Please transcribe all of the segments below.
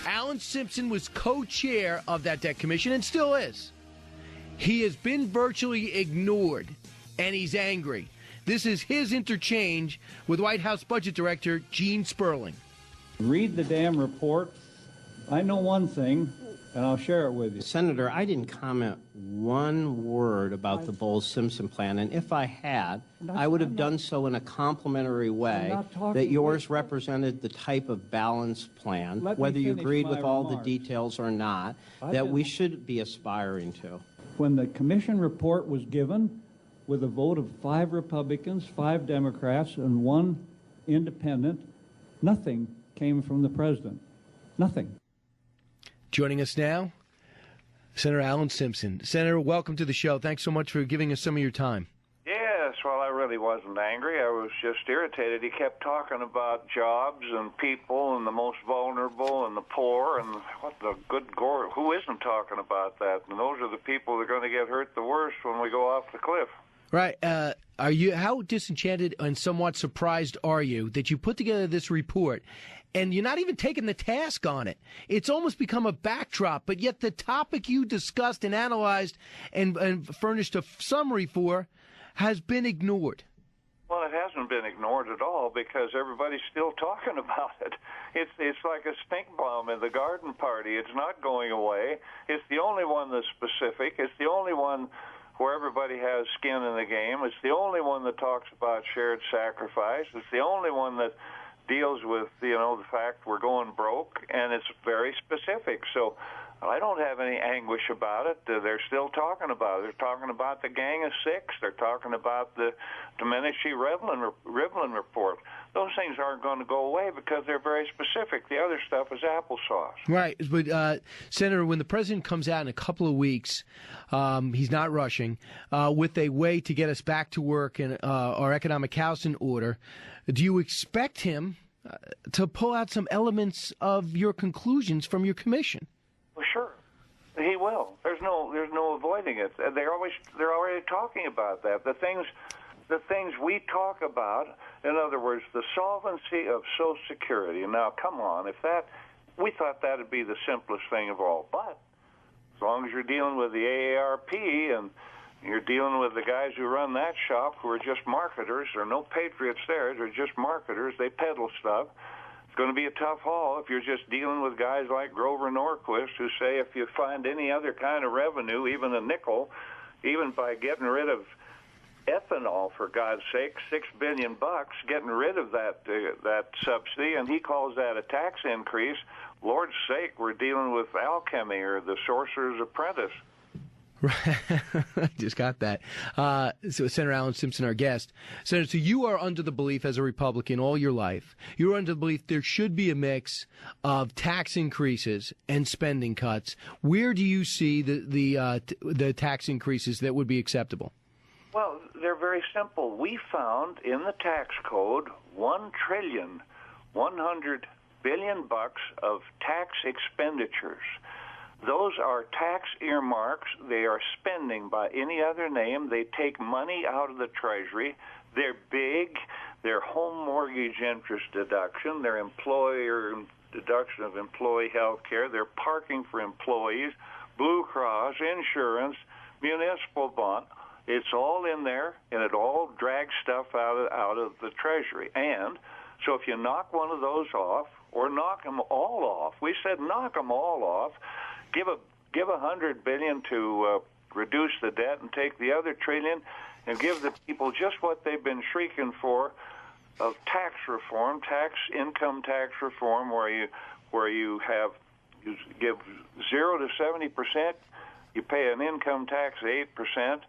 Alan Simpson was co-chair of that debt commission and still is. He has been virtually ignored, and he's angry. This is his interchange with White House Budget Director Gene Sperling. Read the damn report. I know one thing, and I'll share it with you. Senator, I didn't comment one word about the Bowles-Simpson plan, and if I had, I would have done so in a complimentary way that yours represented the type of balanced plan, whether you agreed with all the details or not, that we should be aspiring to. When the commission report was given, with a vote of 5 Republicans, 5 Democrats, and 1 independent, nothing came from the president. Nothing. Joining us now, Senator Alan Simpson. Senator, welcome to the show. Thanks so much for giving us some of your time. Yes, well, I really wasn't angry. I was just irritated. He kept talking about jobs and people and the most vulnerable and the poor and what the good gore. Who isn't talking about that? And those are the people that are going to get hurt the worst when we go off the cliff. Right. Are you? How disenchanted and somewhat surprised are you that you put together this report and you're not even taking the task on it? It's almost become a backdrop, but yet the topic you discussed and analyzed and furnished a summary for has been ignored. Well, it hasn't been ignored at all because everybody's still talking about it. It's like a stink bomb in the garden party. It's not going away. It's the only one that's specific. It's the only one where everybody has skin in the game. It's the only one that talks about shared sacrifice. It's the only one that deals with, the fact we're going broke, and it's very specific. So I don't have any anguish about it. They're still talking about it. They're talking about the Gang of Six. They're talking about the Domenici-Rivlin report. Those things aren't going to go away because they're very specific. The other stuff is applesauce. Right. But, Senator, when the president comes out in a couple of weeks, he's not rushing, with a way to get us back to work and our economic house in order, do you expect him to pull out some elements of your conclusions from your commission? Well, sure. He will. There's no avoiding it. They're already talking about that. The things we talk about, in other words, the solvency of Social Security. Now, come on, we thought that would be the simplest thing of all. But as long as you're dealing with the AARP and you're dealing with the guys who run that shop who are just marketers, there are no patriots there, they're just marketers, they peddle stuff. It's going to be a tough haul if you're just dealing with guys like Grover Norquist who say if you find any other kind of revenue, even a nickel, even by getting rid of ethanol, for God's sake, $6 billion, getting rid of that subsidy, and he calls that a tax increase. Lord's sake, we're dealing with alchemy or the sorcerer's apprentice. I just got that. So Senator Alan Simpson, our guest. Senator, so you are under the belief as a Republican all your life, you're under the belief there should be a mix of tax increases and spending cuts. Where do you see the tax increases that would be acceptable? Well, they're very simple. We found in the tax code $1.1 trillion of tax expenditures. Those are tax earmarks. They are spending by any other name. They take money out of the Treasury. They're big. They're home mortgage interest deduction. They're employer deduction of employee health care. They're parking for employees, Blue Cross, insurance, municipal bond. It's all in there, and it all drags stuff out of the Treasury. And so if you knock one of those off, or knock them all off, we said knock them all off, give $100 billion to reduce the debt, and take the other $1 trillion and give the people just what they've been shrieking for of tax reform, income tax reform, where you give 0 to 70%, you pay an income tax of 8%.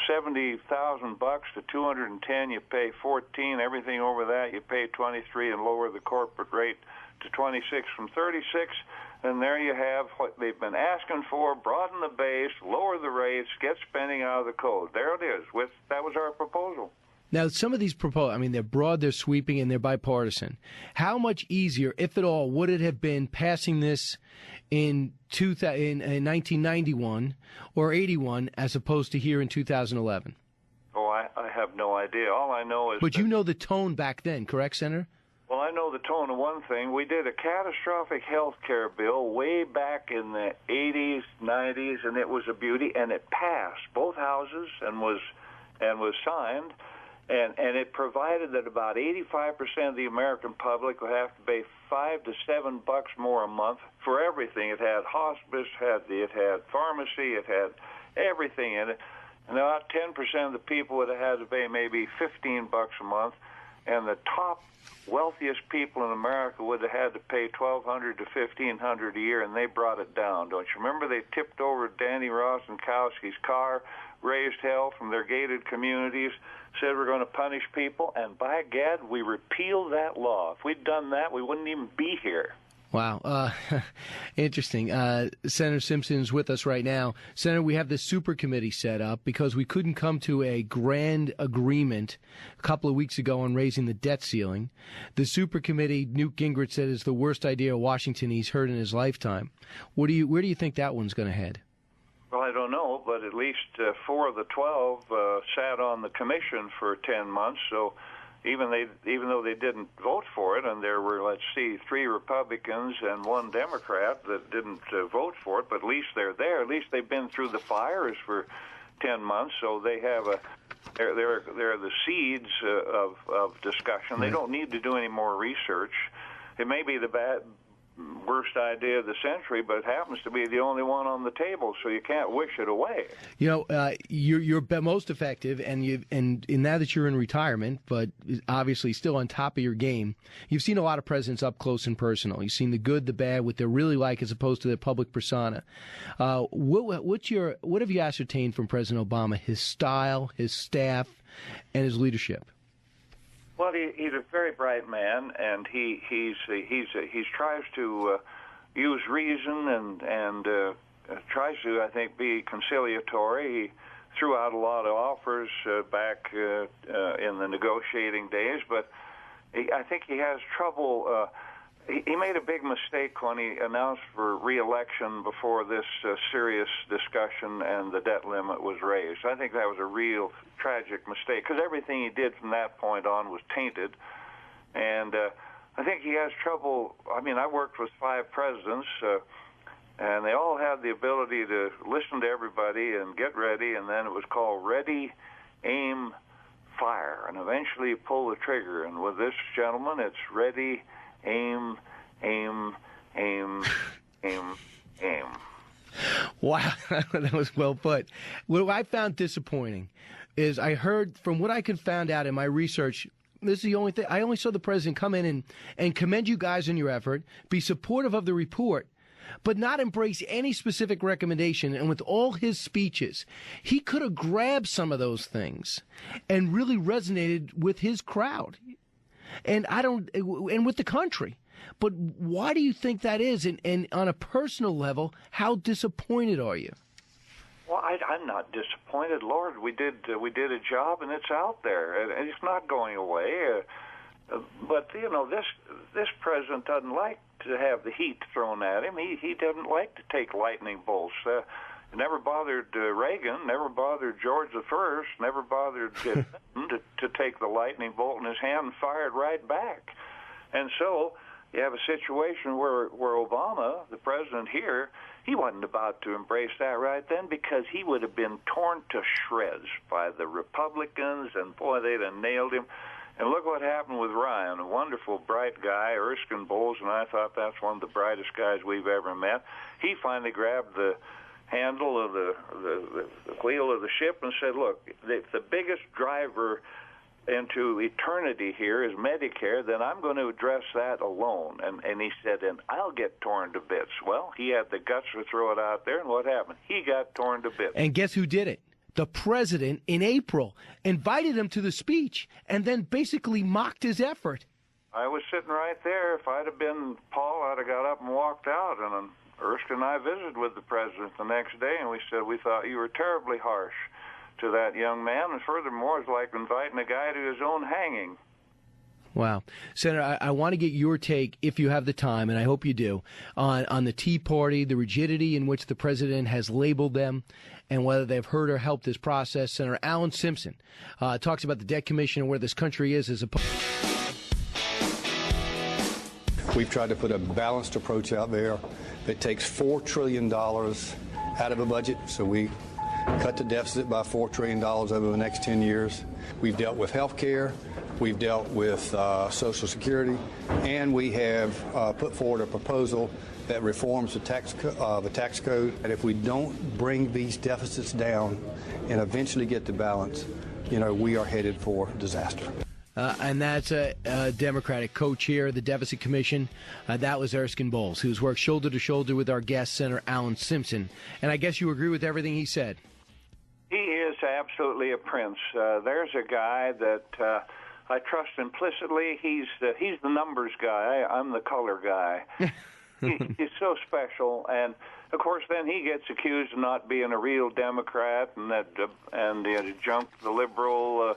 $70,000 to 210, you pay 14. Everything over that, you pay 23, and lower the corporate rate to 26 from 36. And there you have what they've been asking for: broaden the base, lower the rates, get spending out of the code. There it is. That was our proposal. Now, some of these proposals, they're broad, they're sweeping, and they're bipartisan. How much easier, if at all, would it have been passing this in 1991 or 81 as opposed to here in 2011? Oh, I have no idea. All I know is But you know the tone back then, correct, Senator? Well, I know the tone of one thing. We did a catastrophic health care bill way back in the 80s, 90s, and it was a beauty, and it passed both houses and was signed, and it provided that about 85% of the American public would have to pay $5 to $7 more a month for everything. It had hospice, it had pharmacy, it had everything in it, and about 10% of the people would have had to pay maybe $15 a month, and the top wealthiest people in America would have had to pay $1,200 to $1,500 a year, and they brought it down. Don't you remember? They tipped over Danny Rostenkowski's car, raised hell from their gated communities, said we're going to punish people, and by gad, we repealed that law. If we'd done that, we wouldn't even be here. Wow. Interesting. Senator Simpson's with us right now. Senator, we have this super committee set up because we couldn't come to a grand agreement a couple of weeks ago on raising the debt ceiling. The super committee, Newt Gingrich said, is the worst idea Washington he's heard in his lifetime. Where do you think that one's going to head? Well, I don't know, but at least 4 of the 12 sat on the commission for 10 months, so even though they didn't vote for it, and there were, 3 Republicans and 1 Democrat that didn't vote for it, but at least they're there. At least they've been through the fires for 10 months, so they have they're the seeds of discussion. They don't need to do any more research. It may be the worst idea of the century, but it happens to be the only one on the table, so you can't wish it away. You know, you're most effective, and now that you're in retirement, but obviously still on top of your game, you've seen a lot of presidents up close and personal. You've seen the good, the bad, what they're really like as opposed to their public persona. What have you ascertained from President Obama, his style, his staff, and his leadership? Well, he's a very bright man, and he tries to use reason and tries to, I think, be conciliatory. He threw out a lot of offers back in the negotiating days, but I think he has trouble. He made a big mistake when he announced for re-election before this serious discussion and the debt limit was raised. I think that was a real tragic mistake because everything he did from that point on was tainted. And I think he has trouble. I mean, I worked with 5 presidents, and they all had the ability to listen to everybody and get ready, and then it was called ready, aim, fire, and eventually pull the trigger. And with this gentleman, it's ready, aim, aim, aim, aim, aim. Wow, that was well put. What I found disappointing is I heard, from what I could find out in my research, this is the only thing, I only saw the president come in and commend you guys in your effort, be supportive of the report, but not embrace any specific recommendation. And with all his speeches, he could have grabbed some of those things and really resonated with his crowd. And with the country. But why do you think that is? And on a personal level, how disappointed are you? Well, I'm not disappointed. Lord, we did a job, and it's out there, and it's not going away. But you know, this president doesn't like to have the heat thrown at him. He doesn't like to take lightning bolts. It never bothered Reagan, never bothered George I, never bothered Clinton to take the lightning bolt in his hand and fire it right back. And so you have a situation where Obama, the president here, he wasn't about to embrace that right then because he would have been torn to shreds by the Republicans, and boy, they'd have nailed him. And look what happened with Ryan, a wonderful, bright guy, Erskine Bowles, and I thought that's one of the brightest guys we've ever met. He finally grabbed the handle of the wheel of the ship and said, look, if the biggest driver into eternity here is Medicare, then I'm going to address that alone. And he said, and I'll get torn to bits. Well, he had the guts to throw it out there, and what happened? He got torn to bits. And guess who did it? The president in April invited him to the speech and then basically mocked his effort. I was sitting right there. If I'd have been Paul, I'd have got up and walked out. And Erskine and I visited with the president the next day, and we said we thought you were terribly harsh to that young man, and furthermore, it's like inviting a guy to his own hanging. Wow. Senator, I want to get your take, if you have the time, and I hope you do, on the Tea Party, the rigidity in which the president has labeled them, and whether they've hurt or helped this process. Senator Alan Simpson talks about the debt commission and where this country is as opposed. We've tried to put a balanced approach out there that takes $4 trillion out of a budget, so we cut the deficit by $4 trillion over the next 10 years. We've dealt with health care, we've dealt with Social Security, and we have put forward a proposal that reforms the tax code. And if we don't bring these deficits down and eventually get to balance, we are headed for disaster. And that's a Democratic co-chair of the Deficit Commission. That was Erskine Bowles, who's worked shoulder to shoulder with our guest, Senator Alan Simpson. And I guess you agree with everything he said. He is absolutely a prince. There's a guy that I trust implicitly. He's the numbers guy. I'm the color guy. He's so special, and of course, then he gets accused of not being a real Democrat and junk the liberal,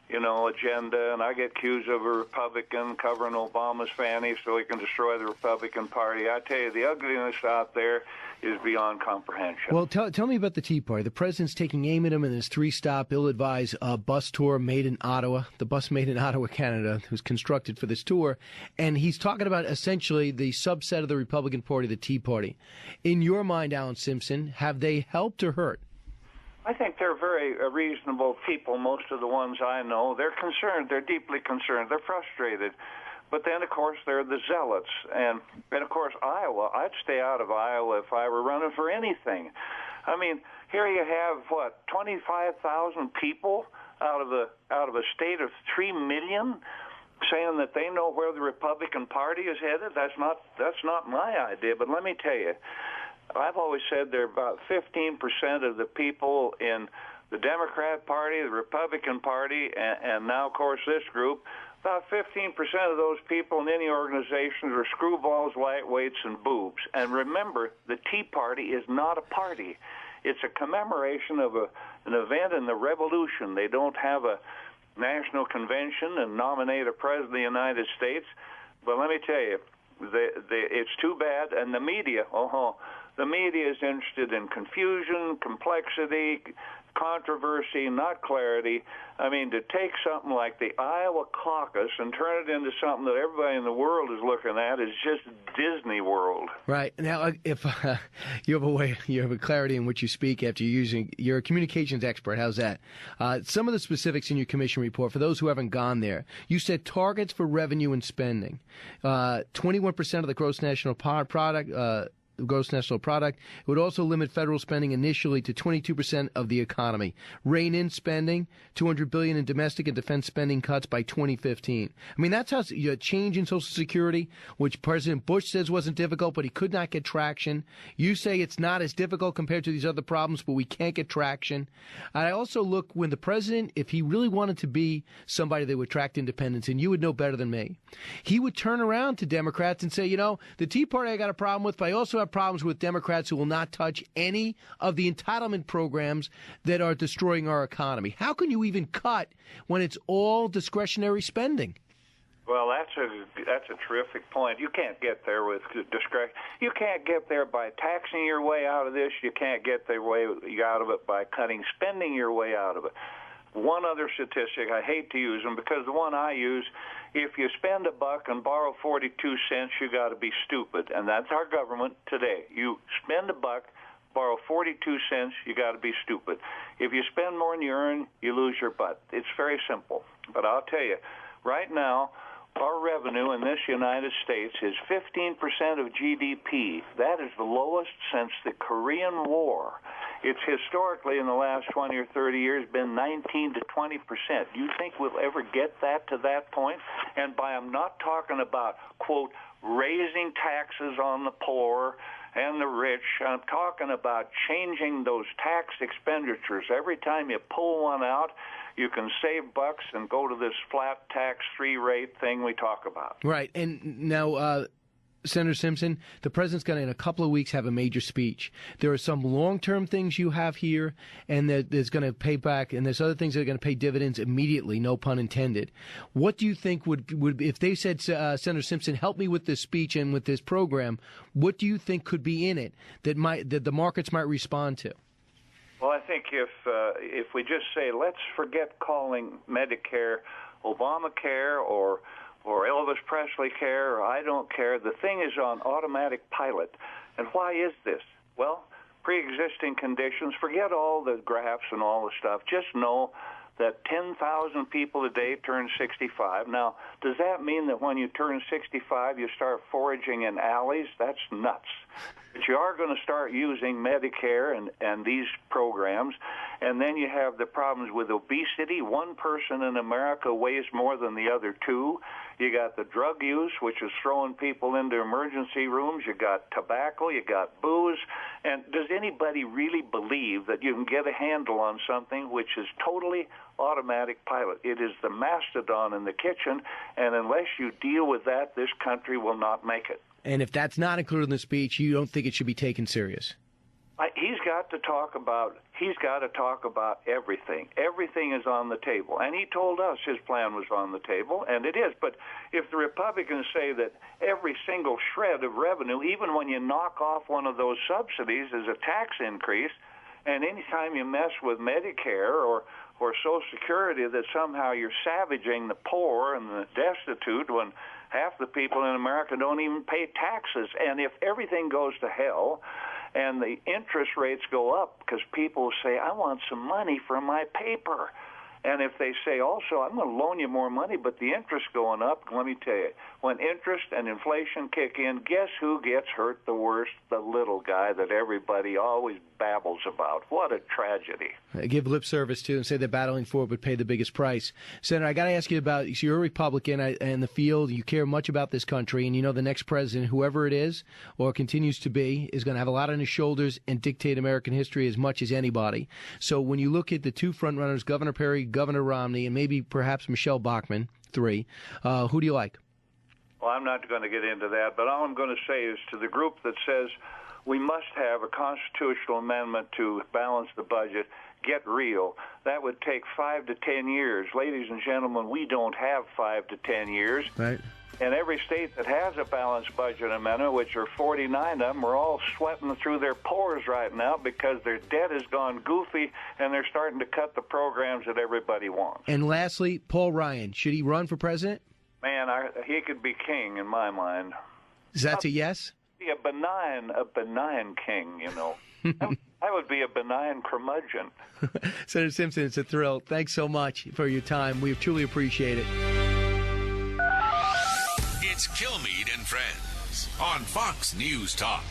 agenda. And I get accused of a Republican covering Obama's fanny so he can destroy the Republican Party. I tell you, the ugliness out there is beyond comprehension. Well, tell me about the Tea Party. The president's taking aim at him in his 3-stop, ill-advised bus tour made in Ottawa. The bus made in Ottawa, Canada, was constructed for this tour. And he's talking about essentially the subset of the Republican Party, the Tea Party. In your mind, Alan Simpson, have they helped or hurt? I think they're very reasonable people, most of the ones I know. They're concerned. They're deeply concerned. They're frustrated. But then, of course, they're the zealots. And of course, Iowa, I'd stay out of Iowa if I were running for anything. I mean, here you have, 25,000 people out of a state of 3 million saying that they know where the Republican Party is headed. That's not my idea. But let me tell you, I've always said there are about 15% of the people in the Democrat Party, the Republican Party, and now, of course, this group. About 15% of those people in any organizations are screwballs, lightweights, and boobs. And remember, the Tea Party is not a party. It's a commemoration of an event in the Revolution. They don't have a national convention and nominate a president of the United States. But let me tell you, it's too bad. And the media, the media is interested in confusion, complexity, controversy, not clarity. I mean, to take something like the Iowa caucus and turn it into something that everybody in the world is looking at is just Disney World. Right. Now, if you have a clarity in which you speak after you're a communications expert. How's that? Some of the specifics in your commission report, for those who haven't gone there, you said targets for revenue and spending. 21% of the gross national product. It would also limit federal spending initially to 22% of the economy. Rein in spending, $200 billion in domestic and defense spending cuts by 2015. I mean, that's how a change in Social Security, which President Bush says wasn't difficult, but he could not get traction. You say it's not as difficult compared to these other problems, but we can't get traction. I also look when the president, if he really wanted to be somebody that would attract independents, and you would know better than me, he would turn around to Democrats and say, the Tea Party I got a problem with, but I also have problems with Democrats who will not touch any of the entitlement programs that are destroying our economy. How can you even cut when it's all discretionary spending? Well, that's a terrific point. You can't get there with discretion. You can't get there by taxing your way out of this. You can't get the way out of it by cutting spending your way out of it. One other statistic, I hate to use them because the one I use, if you spend $1 and borrow 42 cents, you got to be stupid. And that's our government today. You spend $1, borrow 42 cents, you got to be stupid. If you spend more than you earn, you lose your butt. It's very simple. But I'll tell you, right now, our revenue in this United States is 15% of GDP. That is the lowest since the Korean War. It's historically in the last 20 or 30 years been 19 to 20%. Do you think we'll ever get that to that point? And I'm not talking about, quote, raising taxes on the poor and the rich. I'm talking about changing those tax expenditures. Every time you pull one out, you can save bucks and go to this flat tax 3 rate thing we talk about. Right. And now, Senator Simpson, the president's going to, in a couple of weeks, have a major speech. There are some long-term things you have here, and there's going to pay back, and there's other things that are going to pay dividends immediately, no pun intended. What do you think would if they said, Senator Simpson, help me with this speech and with this program, what do you think could be in it that the markets might respond to? Well, I think if we just say, let's forget calling Medicare Obamacare or or Elvis Presley care, or I don't care. The thing is on automatic pilot. And why is this? Well, pre-existing conditions, forget all the graphs and all the stuff. Just know that 10,000 people a day turn 65. Now, does that mean that when you turn 65, you start foraging in alleys? That's nuts. But you are going to start using Medicare and these programs, and then you have the problems with obesity. One person in America weighs more than the other two. You got the drug use, which is throwing people into emergency rooms. You got tobacco. You got booze. And does anybody really believe that you can get a handle on something which is totally automatic pilot? It is the mastodon in the kitchen, and unless you deal with that, this country will not make it. And if that's not included in the speech, you don't think it should be taken serious? He's got to talk about everything. Everything is on the table. And he told us his plan was on the table, and it is. But if the Republicans say that every single shred of revenue, even when you knock off one of those subsidies, is a tax increase, and anytime you mess with Medicare or Social Security, that somehow you're savaging the poor and the destitute when half the people in America don't even pay taxes. And if everything goes to hell and the interest rates go up because people say, I want some money for my paper. And if they say also, I'm going to loan you more money, but the interest going up, let me tell you, when interest and inflation kick in, guess who gets hurt the worst? The little guy that everybody always babbles about. What a tragedy. Give lip service to and say they're battling for it, but pay the biggest price. Senator, I got to ask you about, so you're a Republican in the field, you care much about this country, and you know the next president, whoever it is or continues to be, is going to have a lot on his shoulders and dictate American history as much as anybody. So when you look at the two frontrunners, Governor Perry, Governor Romney, and maybe perhaps Michelle Bachmann, three, who do you like? Well, I'm not going to get into that, but all I'm going to say is to the group that says we must have a constitutional amendment to balance the budget, get real. That would take 5 to 10 years. Ladies and gentlemen, we don't have 5 to 10 years. Right. And every state that has a balanced budget amendment, which are 49 of them, are all sweating through their pores right now because their debt has gone goofy and they're starting to cut the programs that everybody wants. And lastly, Paul Ryan, should he run for president? Man, he could be king in my mind. Is that a yes? Be a benign king, you know. I would be a benign curmudgeon. Senator Simpson, it's a thrill. Thanks so much for your time. We truly appreciate it. It's Kilmeade and Friends on Fox News Talk.